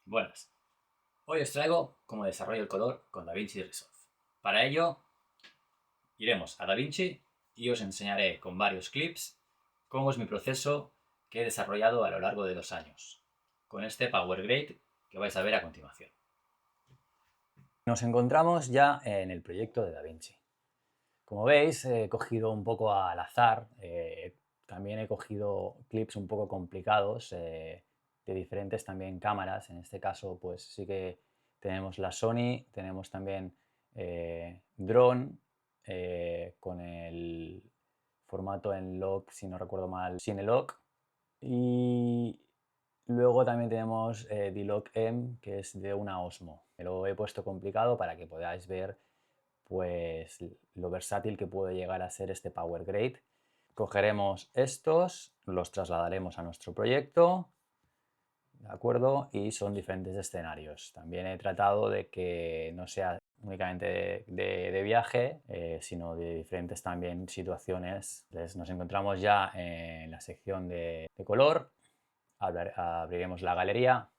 Buenas. Hoy os traigo cómo desarrollo el color con DaVinci Resolve. Para ello, iremos a DaVinci y os enseñaré con varios clips cómo es mi proceso que he desarrollado a lo largo de 2 años, con este Power Grade que vais a ver a continuación. Nos encontramos ya en el proyecto de DaVinci. Como veis, he cogido un poco al azar, también he cogido clips un poco complicados de diferentes también cámaras. En este caso, pues sí que tenemos la Sony, tenemos también drone con el formato en log, si no recuerdo mal, Cinelog. Y luego también tenemos D-Log M, que es de una Osmo. Me lo he puesto complicado para que podáis ver pues lo versátil que puede llegar a ser este Power Grade. Cogeremos estos, los trasladaremos a nuestro proyecto, ¿de acuerdo? Y son diferentes escenarios. También he tratado de que no sea únicamente de viaje, sino de diferentes también situaciones. Entonces nos encontramos ya en la sección de color, abriremos la galería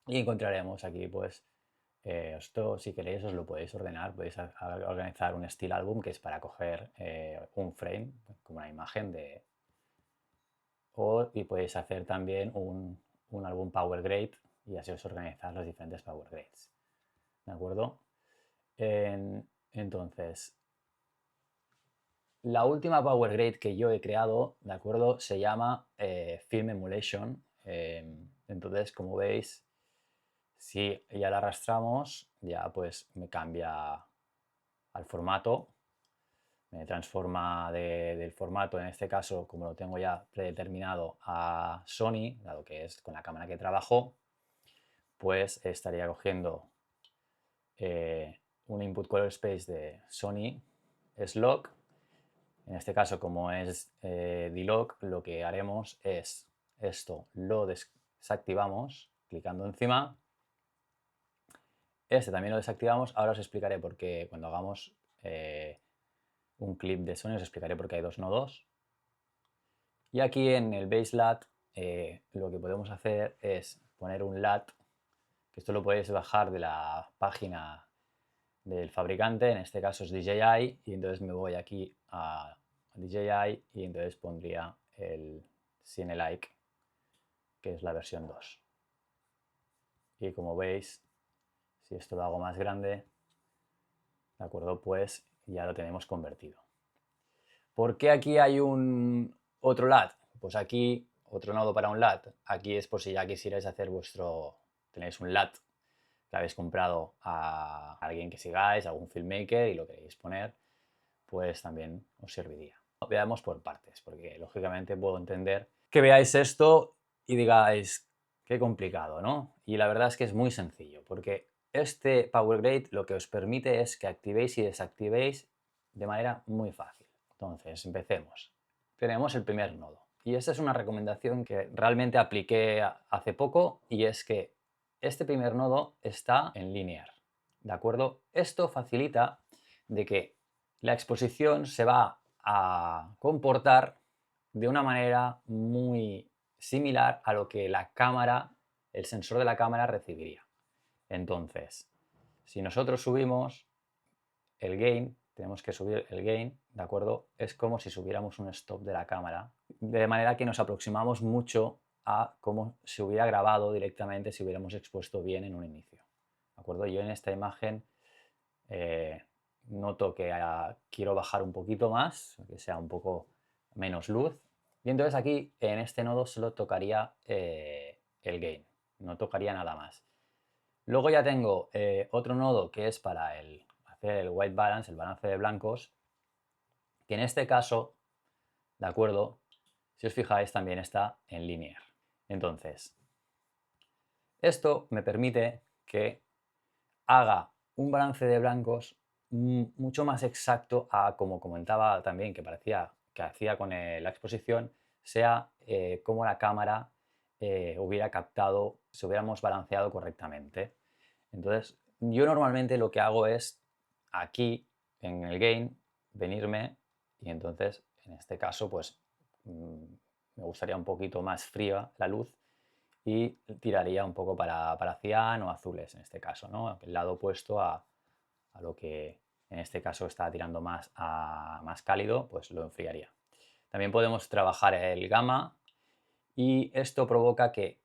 y encontraremos aquí pues esto, si queréis, os lo podéis ordenar. Podéis organizar un Still Album que es para coger un frame, como una imagen y podéis hacer también un álbum Power Grade y así os organizáis los diferentes Power Grades. ¿De acuerdo? Entonces, la última Power Grade que yo he creado, ¿de acuerdo? Se llama Film Emulation. Entonces, como veis, si ya la arrastramos, ya pues me cambia al formato, me transforma del formato, en este caso, como lo tengo ya predeterminado a Sony, dado que es con la cámara que trabajo, pues estaría cogiendo un input color space de Sony S-Log. En este caso, como es D-Log, lo que haremos es esto, lo desactivamos clicando encima. Este también lo desactivamos. Ahora os explicaré por qué cuando hagamos un clip de Sony os explicaré por qué hay dos nodos. Y aquí en el Base LUT lo que podemos hacer es poner un LUT, que esto lo podéis bajar de la página del fabricante, en este caso es DJI, y entonces me voy aquí a DJI y entonces pondría el Cinelike, que es la versión 2. Y como veis, si esto lo hago más grande, ¿de acuerdo? Pues ya lo tenemos convertido. ¿Por qué aquí hay otro LUT? Pues aquí, otro nodo para un LUT. Aquí es por si ya quisierais hacer tenéis un LUT que habéis comprado a alguien que sigáis, algún filmmaker y lo queréis poner, pues también os serviría. Veamos por partes, porque lógicamente puedo entender que veáis esto y digáis, qué complicado, ¿no? Y la verdad es que es muy sencillo, porque este Power Grade lo que os permite es que activéis y desactivéis de manera muy fácil. Entonces, empecemos. Tenemos el primer nodo. Y esta es una recomendación que realmente apliqué hace poco y es que este primer nodo está en linear. ¿De acuerdo? Esto facilita de que la exposición se va a comportar de una manera muy similar a lo que la cámara, el sensor de la cámara recibiría. Entonces, si nosotros subimos el gain, tenemos que subir el gain, ¿de acuerdo? Es como si subiéramos un stop de la cámara, de manera que nos aproximamos mucho a cómo se hubiera grabado directamente si hubiéramos expuesto bien en un inicio. ¿De acuerdo? Yo en esta imagen noto que quiero bajar un poquito más, que sea un poco menos luz. Y entonces aquí en este nodo solo tocaría el gain, no tocaría nada más. Luego ya tengo otro nodo que es para hacer el white balance, el balance de blancos, que en este caso, ¿de acuerdo? Si os fijáis también está en linear. Entonces, esto me permite que haga un balance de blancos mucho más exacto a como comentaba también que parecía que hacía con la exposición, sea como la cámara hubiera captado, si hubiéramos balanceado correctamente. Entonces, yo normalmente lo que hago es aquí en el gain venirme y entonces en este caso pues me gustaría un poquito más fría la luz y tiraría un poco para cian o azules en este caso, ¿no? El lado opuesto a lo que en este caso está tirando más a más cálido, pues lo enfriaría. También podemos trabajar el gamma y esto provoca que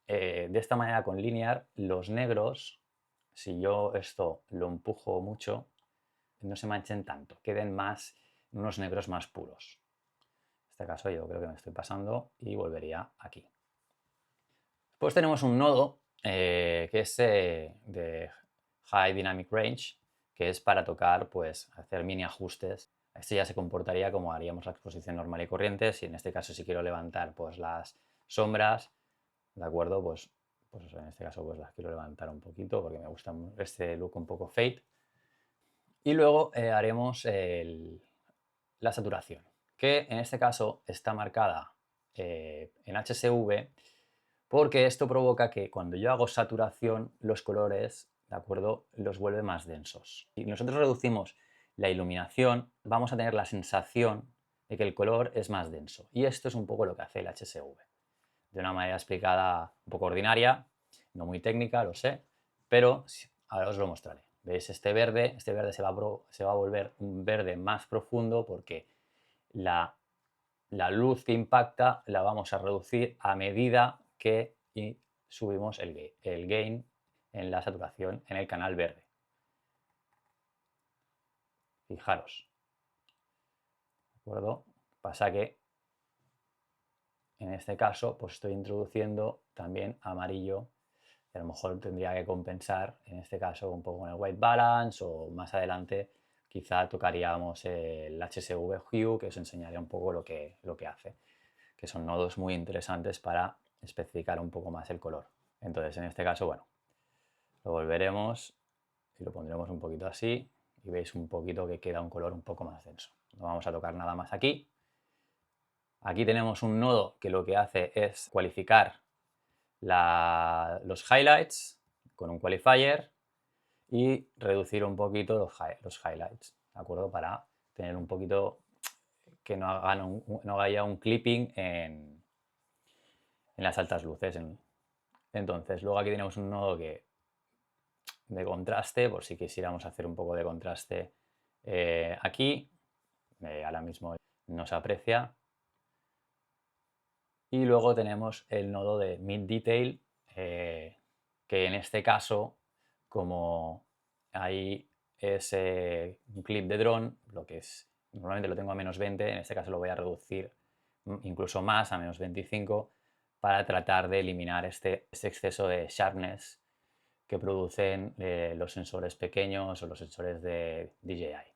de esta manera con linear los negros, si yo esto lo empujo mucho, no se manchen tanto, queden más unos negros más puros. En este caso yo creo que me estoy pasando y volvería aquí. Después tenemos un nodo que es de High Dynamic Range, que es para tocar, pues hacer mini ajustes. Esto ya se comportaría como haríamos la exposición normal y corriente. Si en este caso si quiero levantar pues las sombras, ¿de acuerdo? Pues eso, en este caso pues las quiero levantar un poquito porque me gusta este look un poco fade. Y luego haremos la saturación, que en este caso está marcada en HSV porque esto provoca que cuando yo hago saturación los colores, ¿de acuerdo?, los vuelve más densos. Si nosotros reducimos la iluminación, vamos a tener la sensación de que el color es más denso. Y esto es un poco lo que hace el HSV. De una manera explicada un poco ordinaria, no muy técnica, lo sé, pero ahora os lo mostraré. ¿Veis? Este verde se va a volver un verde más profundo porque la luz que impacta la vamos a reducir a medida que subimos el gain en la saturación en el canal verde. Fijaros. ¿De acuerdo? Pasa que en este caso pues estoy introduciendo también amarillo y a lo mejor tendría que compensar en este caso un poco con el white balance o más adelante quizá tocaríamos el HSV Hue que os enseñaré un poco lo que hace, que son nodos muy interesantes para especificar un poco más el color. Entonces en este caso, bueno, lo volveremos y lo pondremos un poquito así y veis un poquito que queda un color un poco más denso. No vamos a tocar nada más aquí. Aquí tenemos un nodo que lo que hace es cualificar los highlights con un qualifier y reducir un poquito los highlights, ¿de acuerdo? Para tener un poquito que no haya un clipping en las altas luces. Entonces, luego aquí tenemos un nodo de contraste, por si quisiéramos hacer un poco de contraste aquí. Ahora mismo no se aprecia. Y luego tenemos el nodo de Mid Detail, que en este caso, como hay ese un clip de dron, lo que es, normalmente lo tengo a -20, en este caso lo voy a reducir incluso más, a -25, para tratar de eliminar este exceso de sharpness que producen los sensores pequeños o los sensores de DJI.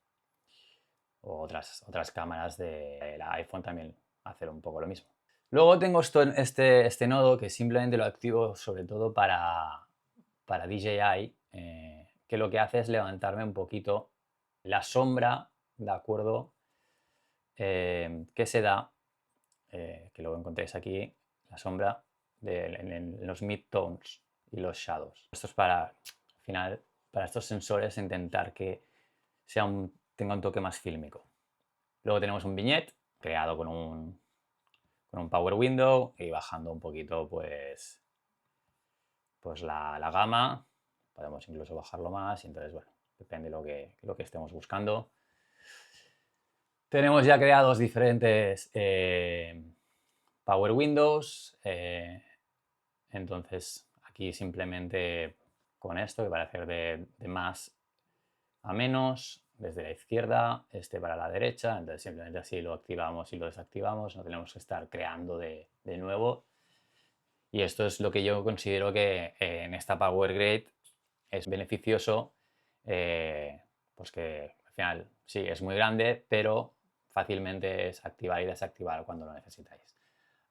O otras cámaras del iPhone también hacen un poco lo mismo. Luego tengo este nodo que simplemente lo activo sobre todo para DJI, que lo que hace es levantarme un poquito la sombra, ¿de acuerdo? Que se da, que luego encontréis aquí, la sombra en los midtones y los shadows. Esto es para, al final, para estos sensores intentar que tenga un toque más fílmico. Luego tenemos un vignette creado con un Power Window y bajando un poquito pues la gama. Podemos incluso bajarlo más y entonces, bueno, depende de lo que estemos buscando. Tenemos ya creados diferentes Power Windows. Entonces, aquí simplemente con esto, que para hacer de más a menos, desde la izquierda, este para la derecha, entonces simplemente así lo activamos y lo desactivamos, no tenemos que estar creando de nuevo. Y esto es lo que yo considero que en esta Power Grade es beneficioso, pues que al final sí, es muy grande, pero fácilmente es activar y desactivar cuando lo necesitáis.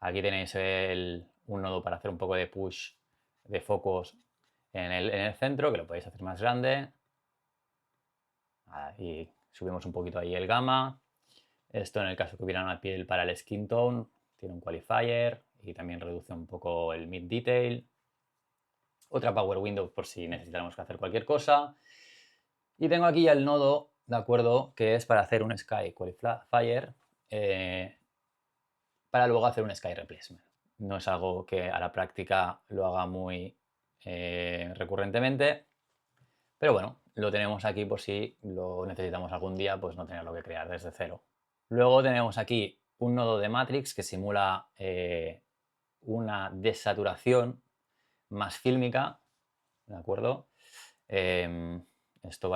Aquí tenéis un nodo para hacer un poco de push de focos en el centro, que lo podéis hacer más grande. Y subimos un poquito ahí el gamma. Esto en el caso que hubiera una piel para el skin tone, tiene un qualifier y también reduce un poco el mid detail. Otra power window por si necesitáramos hacer cualquier cosa. Y tengo aquí ya el nodo, ¿de acuerdo? Que es para hacer un sky qualifier para luego hacer un sky replacement. no es algo que a la práctica lo haga muy recurrentemente, pero bueno, lo tenemos aquí por si lo necesitamos algún día, pues no tenerlo que crear desde cero. Luego tenemos aquí un nodo de Matrix que simula una desaturación más fílmica, ¿de acuerdo? Esto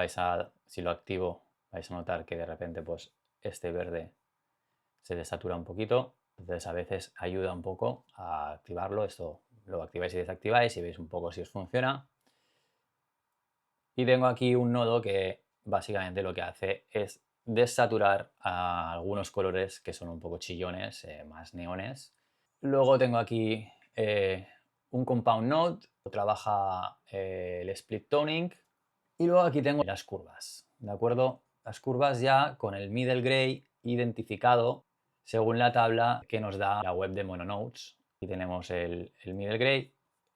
si lo activo, vais a notar que de repente pues este verde se desatura un poquito, entonces a veces ayuda un poco a activarlo. Esto lo activáis y desactiváis y veis un poco si os funciona. Y tengo aquí un nodo que básicamente lo que hace es desaturar a algunos colores que son un poco chillones, más neones. Luego tengo aquí un compound node, trabaja el split toning. Y luego aquí tengo las curvas, ¿de acuerdo? Las curvas ya con el middle gray identificado según la tabla que nos da la web de Mononodes. Aquí tenemos el middle gray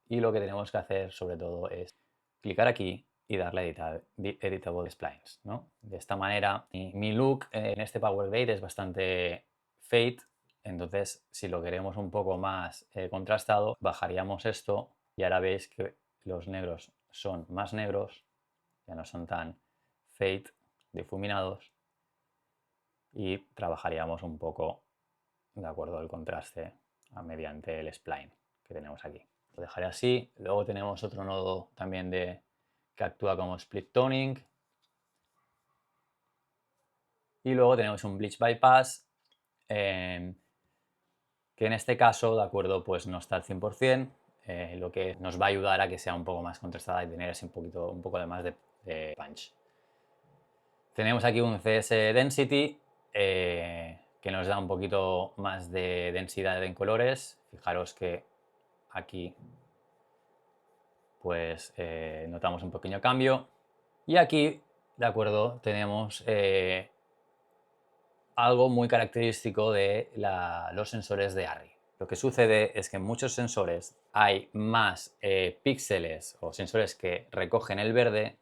y lo que tenemos que hacer sobre todo es clicar aquí y darle a Editable Splines, ¿no? De esta manera, mi look en este Power Grade es bastante fade, entonces si lo queremos un poco más contrastado, bajaríamos esto y ahora veis que los negros son más negros, ya no son tan fade, difuminados, y trabajaríamos un poco de acuerdo al contraste mediante el spline que tenemos aquí. Lo dejaré así. Luego tenemos otro nodo también que actúa como split toning. Y luego tenemos un bleach bypass que en este caso, de acuerdo, pues no está al 100%, lo que nos va a ayudar a que sea un poco más contrastada y tener ese un poco de más de punch. Tenemos aquí un CS Density que nos da un poquito más de densidad en colores. Fijaros que aquí pues notamos un pequeño cambio. Y aquí, de acuerdo, tenemos algo muy característico de los sensores de ARRI. Lo que sucede es que en muchos sensores hay más píxeles o sensores que recogen el verde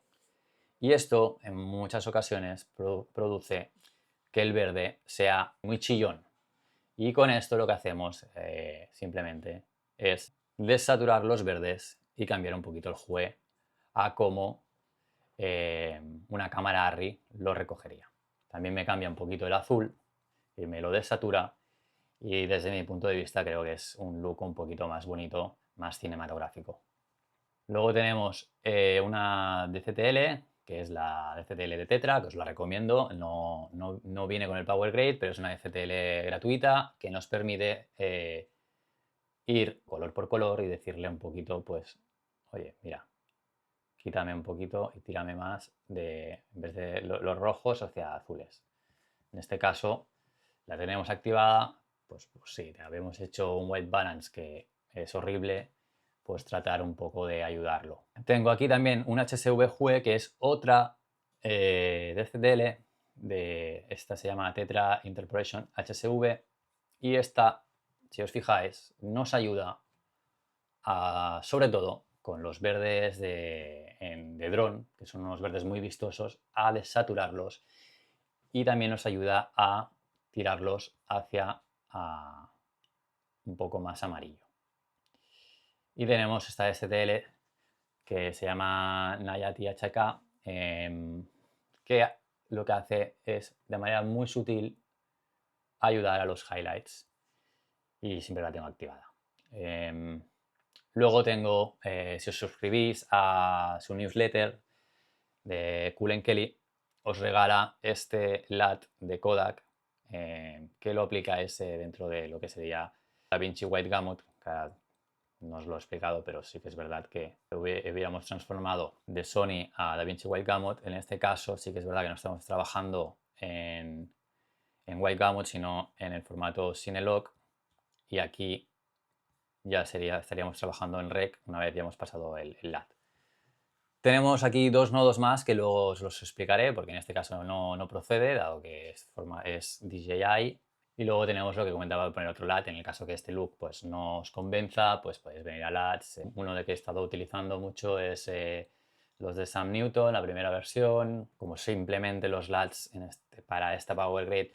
y esto en muchas ocasiones produce que el verde sea muy chillón. Y con esto lo que hacemos simplemente es desaturar los verdes y cambiar un poquito el hue a cómo una cámara ARRI lo recogería. También me cambia un poquito el azul y me lo desatura y desde mi punto de vista creo que es un look un poquito más bonito, más cinematográfico. Luego tenemos una DCTL, que es la DCTL de Tetra, que os la recomiendo. No viene con el Power Grade, pero es una DCTL gratuita que nos permite ir color por color y decirle un poquito, pues, oye, mira, quítame un poquito y tírame más en vez de los rojos hacia azules. En este caso la tenemos activada, pues sí, habíamos hecho un white balance que es horrible, pues tratar un poco de ayudarlo. Tengo aquí también un HSV Hue que es otra DCTL, esta se llama Tetra Interpolation HSV y esta, si os fijáis, nos ayuda sobre todo con los verdes de dron, que son unos verdes muy vistosos, a desaturarlos y también nos ayuda a tirarlos hacia un poco más amarillo. Y tenemos esta STL que se llama Nayati HK, que lo que hace es de manera muy sutil ayudar a los highlights y siempre la tengo activada. Luego tengo, si os suscribís a su newsletter de Cullen Kelly, os regala este LUT de Kodak que lo aplicáis dentro de lo que sería DaVinci White Gamut. No os lo he explicado, pero sí que es verdad que hubiéramos transformado de Sony a DaVinci White Gamut. En este caso sí que es verdad que no estamos trabajando en White Gamut, sino en el formato Cinelog. Y aquí ya estaríamos trabajando en Rec una vez ya hemos pasado el LUT. Tenemos aquí dos nodos más que luego os los explicaré porque en este caso no procede, dado que es DJI. Y luego tenemos lo que comentaba de poner otro LUT. En el caso que este look pues, no os convenza, pues podéis venir a LUTs. Uno de que he estado utilizando mucho es los de Sam Newton, la primera versión. Como simplemente los LUTs para esta Power Grade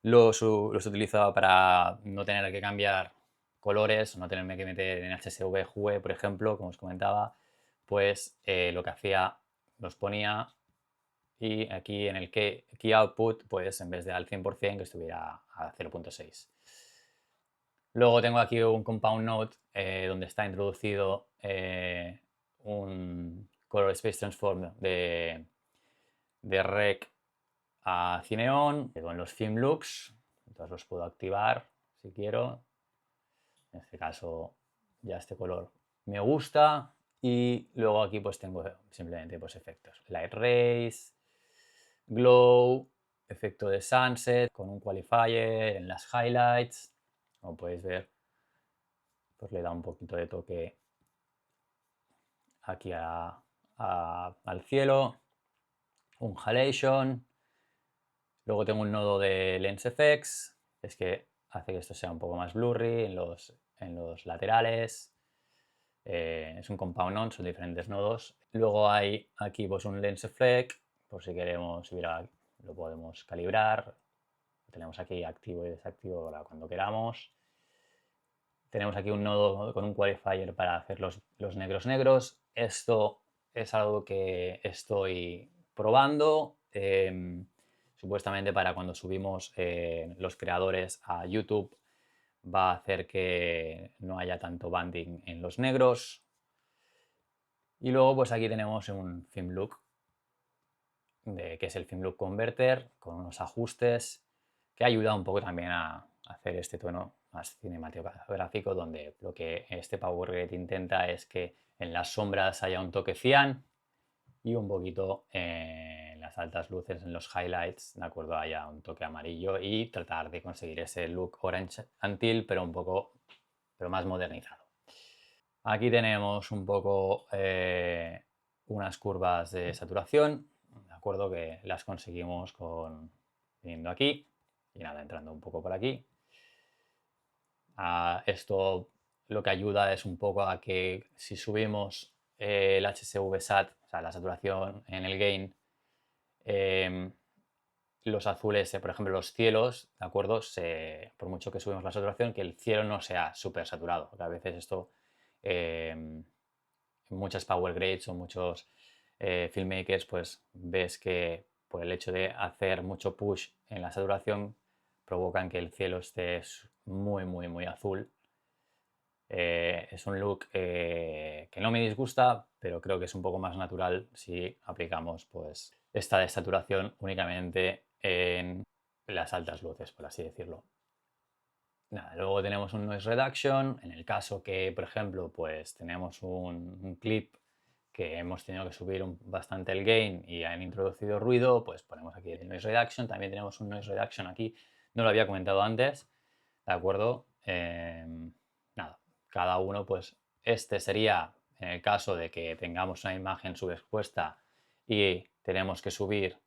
los utilizaba para no tener que cambiar colores, no tenerme que meter en HSV Hue, por ejemplo, como os comentaba, pues lo que hacía, los ponía y aquí en el key output, pues en vez de al 100% que estuviera a 0.6. Luego tengo aquí un compound node donde está introducido un color space transform de rec a cineón, con los film looks, entonces los puedo activar si quiero. En este caso ya este color me gusta y luego aquí pues tengo simplemente pues efectos, light rays, glow, efecto de sunset con un qualifier en las highlights, como podéis ver pues le da un poquito de toque aquí al cielo, un halation. Luego tengo un nodo de Lens Effects, es que hace que esto sea un poco más blurry en los laterales. Es un compound node, son diferentes nodos. Luego hay aquí pues un Lens Effect, por si queremos, lo podemos calibrar. Lo tenemos aquí activo y desactivo para cuando queramos. Tenemos aquí un nodo con un qualifier para hacer los negros negros. Esto es algo que estoy probando. Supuestamente para cuando subimos los creadores a YouTube va a hacer que no haya tanto banding en los negros. Y luego pues aquí tenemos un film look, que es el film look converter, con unos ajustes que ayuda un poco también a hacer este tono más cinematográfico, donde lo que este Power Grid intenta es que en las sombras haya un toque cian y un poquito en las altas luces, en los highlights, de acuerdo, haya un toque amarillo y tratar de conseguir ese look orange until, pero más modernizado. Aquí tenemos un poco unas curvas de saturación, de acuerdo, que las conseguimos viniendo aquí y nada, entrando un poco por aquí. Esto lo que ayuda es un poco a que si subimos el HSV-SAT, o sea, la saturación en el gain, los azules, por ejemplo, los cielos, ¿de acuerdo? Por mucho que subimos la saturación, que el cielo no sea súper saturado, porque a veces esto, muchas power grades o muchos filmmakers, pues ves que por el hecho de hacer mucho push en la saturación, provocan que el cielo esté muy, muy, muy azul. Es un look que no me disgusta, pero creo que es un poco más natural si aplicamos pues esta desaturación únicamente en las altas luces, por así decirlo. Nada, luego tenemos un noise reduction, en el caso que, por ejemplo, pues tenemos un clip que hemos tenido que subir bastante el gain y han introducido ruido, pues ponemos aquí el noise reduction. También tenemos un noise reduction aquí, no lo había comentado antes, ¿de acuerdo? Nada, cada uno, pues este sería en el caso de que tengamos una imagen subexpuesta y tenemos que subir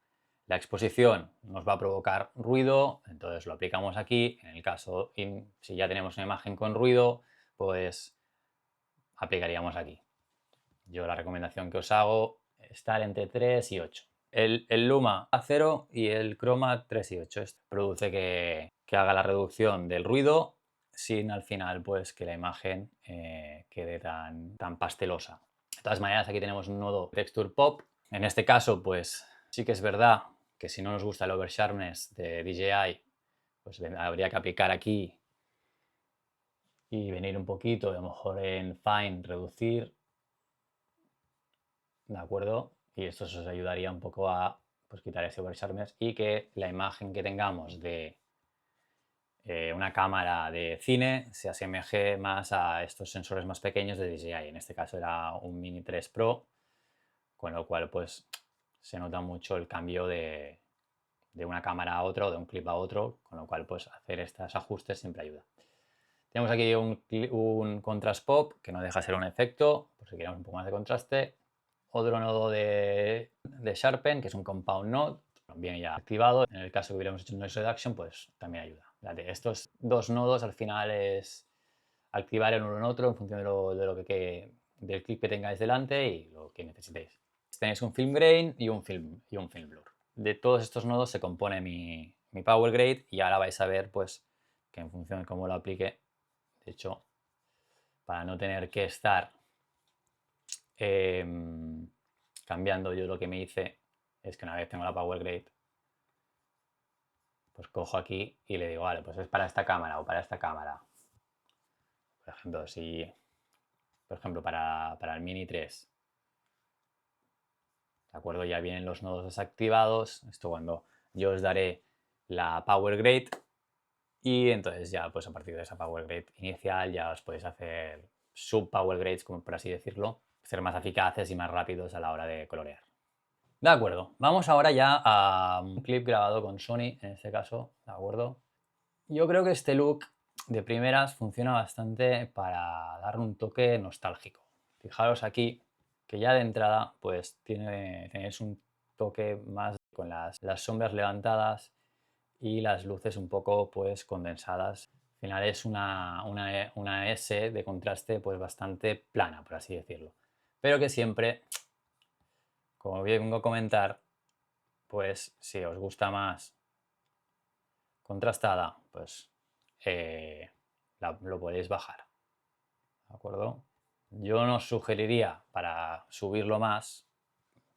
la exposición, nos va a provocar ruido, entonces lo aplicamos aquí. En el caso, si ya tenemos una imagen con ruido, pues aplicaríamos aquí. Yo la recomendación que os hago es estar entre 3 y 8. El Luma a 0 y el Chroma 3 y 8. Esto produce que haga la reducción del ruido sin al final pues que la imagen quede tan pastelosa. De todas maneras, aquí tenemos un nodo Texture Pop. En este caso, pues sí que es verdad que si no nos gusta el oversharpness de DJI, pues habría que aplicar aquí y venir un poquito, a lo mejor en Fine, reducir, ¿de acuerdo? Y esto os ayudaría un poco a pues, quitar ese oversharpness y que la imagen que tengamos de una cámara de cine se asemeje más a estos sensores más pequeños de DJI. En este caso era un Mini 3 Pro, con lo cual pues se nota mucho el cambio de una cámara a otra o de un clip a otro, con lo cual pues hacer estos ajustes siempre ayuda. Tenemos aquí un contrast pop, que no deja de ser un efecto, por si queremos un poco más de contraste. Otro nodo de Sharpen, que es un compound node, también ya activado. En el caso que hubiéramos hecho un noise reduction, pues también ayuda. Estos dos nodos al final es activar el uno en otro en función del clip que tengáis delante y lo que necesitéis. Tenéis un film grain y un film blur. De todos estos nodos se compone mi power grade y ahora vais a ver pues que en función de cómo lo aplique, de hecho para no tener que estar cambiando. Yo lo que me hice es que una vez tengo la Power Grade, pues cojo aquí y le digo, vale, pues es para esta cámara o para esta cámara. Por ejemplo, para el Mini 3, ¿de acuerdo? Ya vienen los nodos desactivados. Esto cuando yo os daré la Power Grade y entonces ya pues a partir de esa Power Grade inicial ya os podéis hacer sub Power Grades, como por así decirlo, ser más eficaces y más rápidos a la hora de colorear. De acuerdo, vamos ahora ya a un clip grabado con Sony, en este caso, ¿de acuerdo? Yo creo que este look de primeras funciona bastante para darle un toque nostálgico. Fijaros aquí que ya de entrada pues tenéis un toque más con las sombras levantadas y las luces un poco pues condensadas. Al final es una S de contraste pues bastante plana, por así decirlo. Pero que siempre, como vengo a comentar, pues si os gusta más contrastada, pues lo podéis bajar, ¿de acuerdo? Yo no os sugeriría para subirlo más,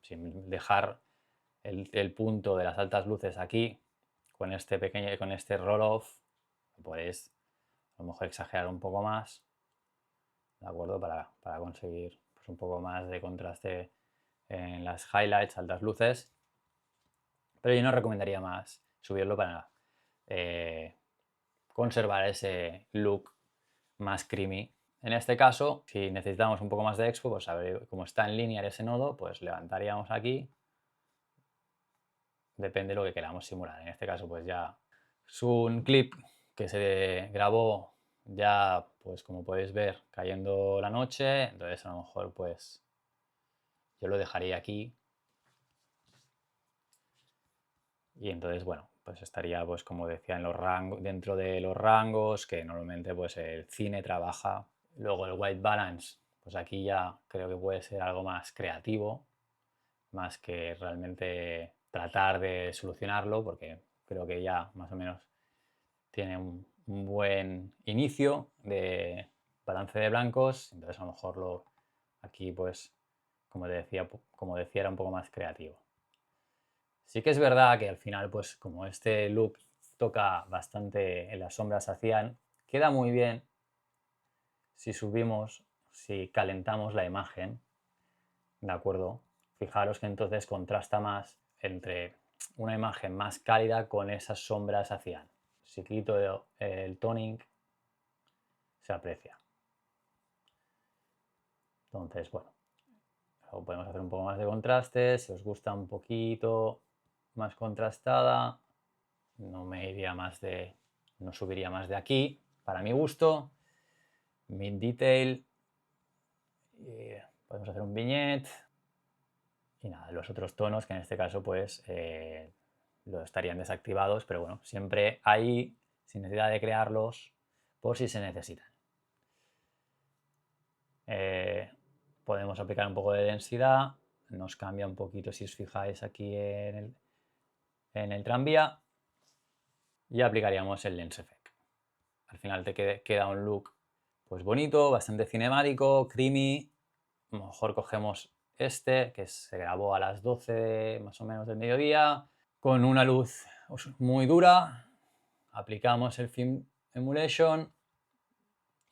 sin dejar el punto de las altas luces aquí, con este roll-off, lo podéis a lo mejor exagerar un poco más, ¿de acuerdo? Para conseguir pues, un poco más de contraste en las highlights, altas luces. Pero yo no recomendaría más subirlo para conservar ese look más creamy. En este caso, si necesitamos un poco más de expo, pues a ver, como está en línea ese nodo, pues levantaríamos aquí. Depende de lo que queramos simular. En este caso, pues ya es un clip que se grabó ya, pues como podéis ver, cayendo la noche. Entonces a lo mejor pues yo lo dejaría aquí. Y entonces, bueno, pues estaría, pues como decía, en los rangos, dentro de los rangos que normalmente pues el cine trabaja. Luego el white balance, pues aquí ya creo que puede ser algo más creativo, más que realmente tratar de solucionarlo, porque creo que ya más o menos tiene un buen inicio de balance de blancos. Entonces a lo mejor aquí pues, como decía, era un poco más creativo. Sí que es verdad que al final, pues como este look toca bastante en las sombras hacian, queda muy bien si calentamos la imagen, ¿de acuerdo? Fijaros que entonces contrasta más entre una imagen más cálida con esas sombras hacian. Si quito el toning, se aprecia. Entonces, bueno, luego podemos hacer un poco más de contraste. Si os gusta un poquito más contrastada, no subiría más de aquí, para mi gusto. Mid detail, podemos hacer un vignette y nada, los otros tonos que en este caso pues lo estarían desactivados, pero bueno, siempre ahí sin necesidad de crearlos por si se necesitan. Podemos aplicar un poco de densidad, nos cambia un poquito si os fijáis aquí en el tranvía y aplicaríamos el lens effect. Al final te queda un look pues bonito, bastante cinemático, creamy. A lo mejor cogemos este que se grabó a las 12 más o menos del mediodía con una luz muy dura, aplicamos el film emulation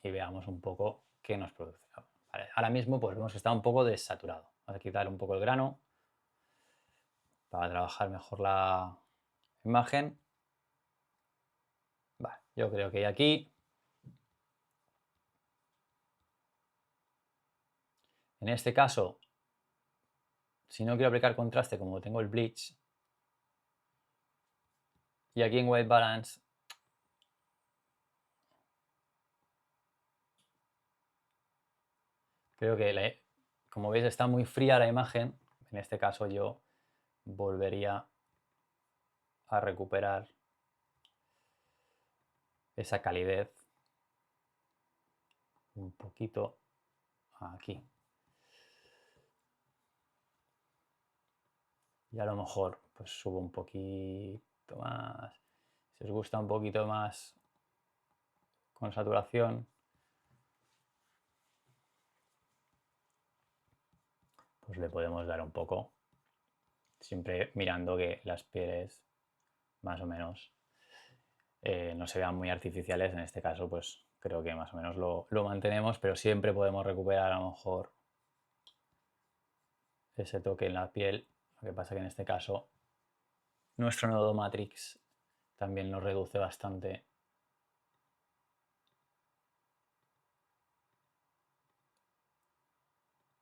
y veamos un poco qué nos produce. Vale, ahora mismo pues vemos que está un poco desaturado. Vamos a quitar un poco el grano para trabajar mejor la imagen. Vale, yo creo que aquí en este caso, si no quiero aplicar contraste como tengo el bleach, y aquí en white balance creo que como veis está muy fría la imagen. En este caso yo volvería a recuperar esa calidez un poquito aquí. Y a lo mejor pues subo un poquito más. Si os gusta un poquito más con saturación, pues le podemos dar un poco, siempre mirando que las pieles más o menos no se vean muy artificiales. En este caso pues creo que más o menos lo mantenemos, pero siempre podemos recuperar a lo mejor ese toque en la piel. Lo que pasa que en este caso nuestro nodo Matrix también nos reduce bastante.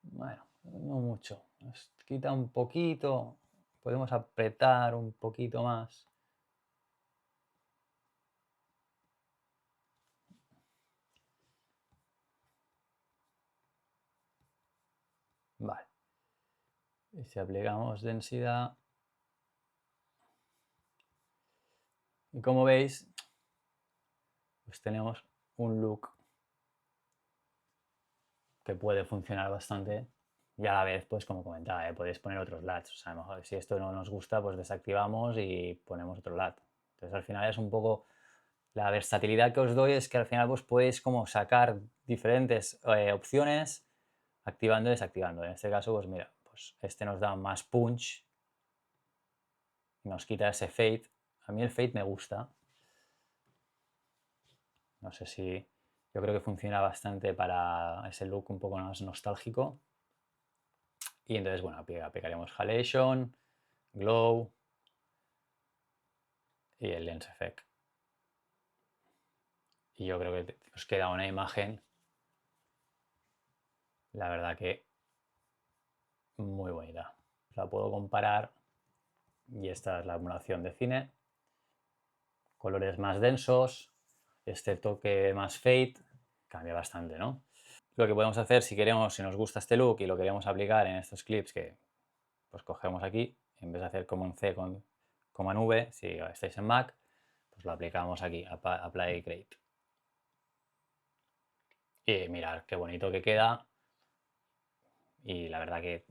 Bueno, no mucho, nos quita un poquito, podemos apretar un poquito más. Vale. Y si aplicamos densidad, y como veis, pues tenemos un look que puede funcionar bastante y a la vez, pues como comentaba, podéis poner otros LUTs. O sea, a lo mejor si esto no nos gusta, pues desactivamos y ponemos otro LUT. Entonces al final es un poco la versatilidad que os doy, es que al final pues podéis como sacar diferentes opciones activando y desactivando. En este caso, pues mira, pues este nos da más punch, nos quita ese fade. A mí el fade me gusta. No sé si... Yo creo que funciona bastante para ese look un poco más nostálgico. Y entonces, bueno, aplicaremos Halation, Glow y el Lens Effect. Y yo creo que os queda una imagen, la verdad que muy bonita. La puedo comparar y esta es la emulación de cine. Colores más densos, este toque más fade, cambia bastante, ¿no? Lo que podemos hacer si queremos, si nos gusta este look y lo queremos aplicar en estos clips, que pues cogemos aquí, en vez de hacer como en C como en V, si estáis en Mac, pues lo aplicamos aquí, Apply Create. Y mirad qué bonito que queda. Y la verdad que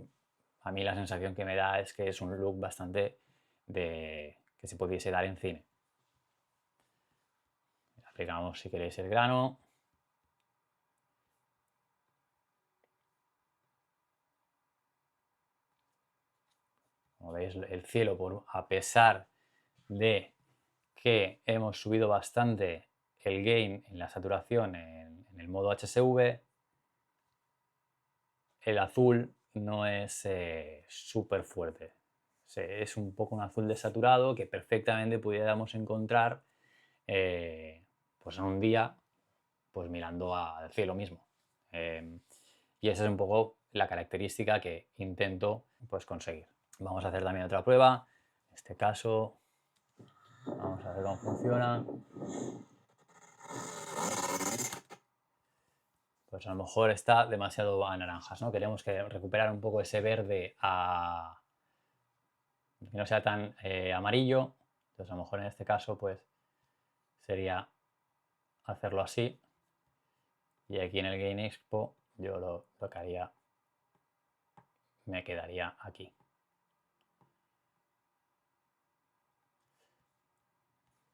a mí la sensación que me da es que es un look bastante que se pudiese dar en cine. Aplicamos si queréis el grano. Como veis, el cielo, a pesar de que hemos subido bastante el gain en la saturación en el modo HSV, el azul no es súper fuerte. Es un poco un azul desaturado que perfectamente pudiéramos encontrar pues en un día pues mirando al cielo mismo. Y esa es un poco la característica que intento pues conseguir. Vamos a hacer también otra prueba. En este caso, vamos a ver cómo funciona. Pues a lo mejor está demasiado a naranjas, ¿no? Queremos recuperar un poco ese verde que no sea tan amarillo. Entonces a lo mejor en este caso pues sería hacerlo así. Y aquí en el Gain Expo yo lo que haría, me quedaría aquí.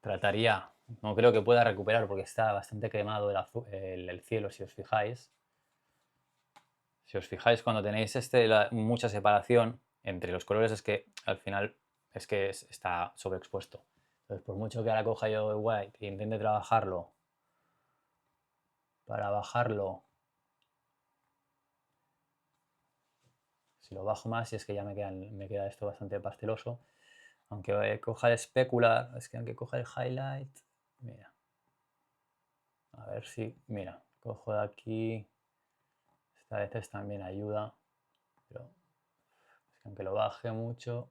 Trataría, no creo que pueda recuperar porque está bastante quemado el cielo, si os fijáis. Si os fijáis, cuando tenéis mucha separación entre los colores, es que al final es que está sobreexpuesto. Entonces, por mucho que ahora coja yo el white e intente trabajarlo para bajarlo, si lo bajo más, y es que ya me queda esto bastante pasteloso. Aunque coja el specular, es que aunque coja el highlight, mira, a ver si, mira, cojo de aquí, esta a veces también ayuda, pero es que aunque lo baje mucho,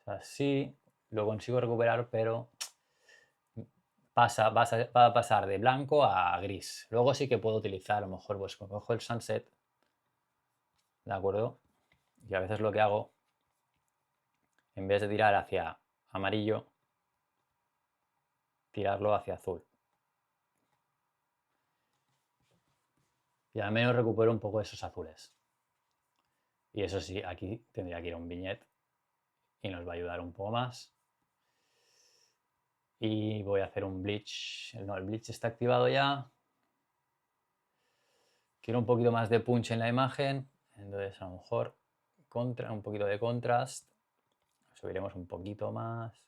es así, lo consigo recuperar, pero va a pasar de blanco a gris. Luego sí que puedo utilizar, a lo mejor, pues cojo el sunset, ¿de acuerdo? Y a veces lo que hago, en vez de tirar hacia amarillo, tirarlo hacia azul. Y al menos recupero un poco esos azules. Y eso sí, aquí tendría que ir a un viñet y nos va a ayudar un poco más. Y voy a hacer un bleach. No, el bleach está activado ya. Quiero un poquito más de punch en la imagen. Entonces a lo mejor un poquito de contrast, subiremos un poquito más.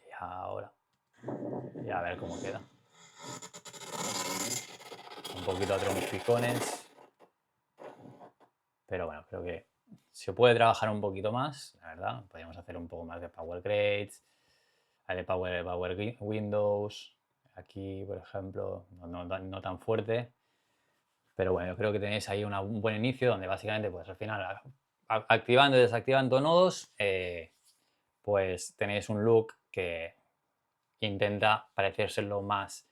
Y ahora, y a ver cómo queda. Un poquito a trompicones. Pero bueno, creo que se puede trabajar un poquito más, la verdad. Podríamos hacer un poco más de Power Grades, de Power Windows. Aquí, por ejemplo, no tan fuerte. Pero bueno, yo creo que tenéis ahí un buen inicio donde básicamente, pues al final, activando y desactivando nodos, pues tenéis un look que intenta parecerse lo más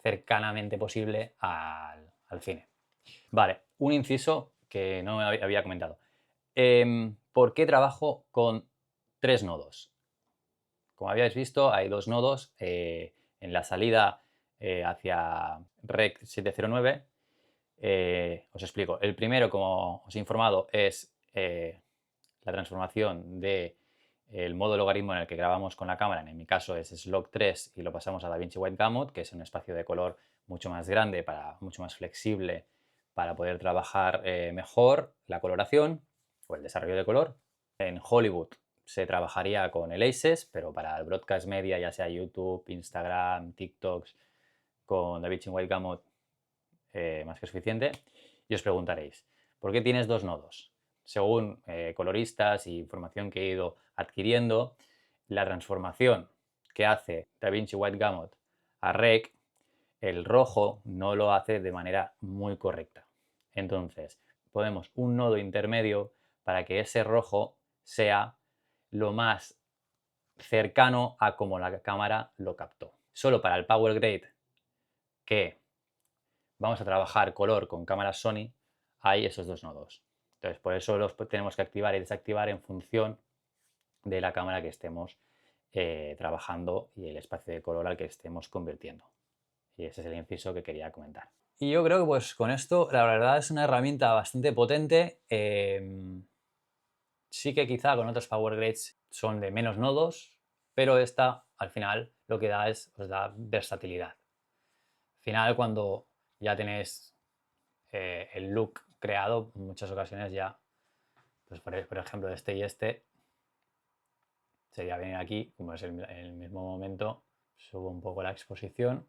cercanamente posible al cine. Vale, un inciso que no había comentado. ¿Por qué trabajo con 3 nodos? Como habíais visto, hay 2 nodos en la salida hacia Rec 709. Os explico. El primero, como os he informado, es la transformación del modo logaritmo en el que grabamos con la cámara. En mi caso es Slog3 y lo pasamos a DaVinci Wide Gamut, que es un espacio de color mucho más grande, mucho más flexible, para poder trabajar mejor la coloración o el desarrollo de color. En Hollywood se trabajaría con el ACES, pero para el broadcast media, ya sea YouTube, Instagram, TikToks, con DaVinci Wide Gamut más que suficiente. Y os preguntaréis, ¿por qué tienes 2 nodos? Según coloristas y información que he ido adquiriendo, la transformación que hace DaVinci Wide Gamut a Rec, el rojo no lo hace de manera muy correcta. Entonces, ponemos un nodo intermedio para que ese rojo sea lo más cercano a como la cámara lo captó. Solo para el Power Grade, que vamos a trabajar color con cámaras Sony, hay esos 2 nodos. Entonces, por eso los tenemos que activar y desactivar en función de la cámara que estemos trabajando y el espacio de color al que estemos convirtiendo. Y ese es el inciso que quería comentar. Y yo creo que pues con esto, la verdad es una herramienta bastante potente. Sí que quizá con otros Power Grades son de menos nodos, pero esta al final lo que da os da versatilidad. Al final, cuando ya tenéis el look creado, en muchas ocasiones ya, pues por ejemplo, este y este, sería venir aquí, como es en el mismo momento, subo un poco la exposición.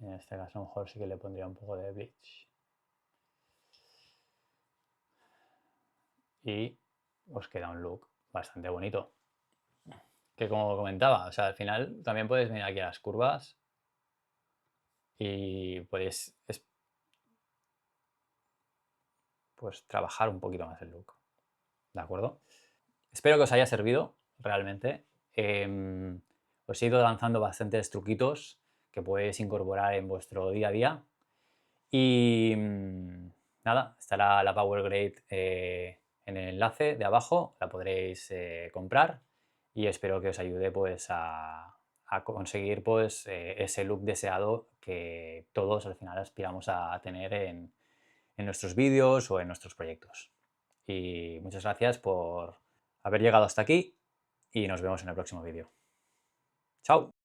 En este caso a lo mejor sí que le pondría un poco de bleach. Y os queda un look bastante bonito. Que como comentaba, o sea, al final también podéis venir aquí a las curvas y podéis pues trabajar un poquito más el look. ¿De acuerdo? Espero que os haya servido realmente. Os he ido lanzando bastantes truquitos que podéis incorporar en vuestro día a día. Y nada, estará la Power Grade en el enlace de abajo, la podréis comprar y espero que os ayude pues a conseguir pues ese look deseado que todos al final aspiramos a tener en nuestros vídeos o en nuestros proyectos. Y muchas gracias por haber llegado hasta aquí y nos vemos en el próximo vídeo. ¡Chao!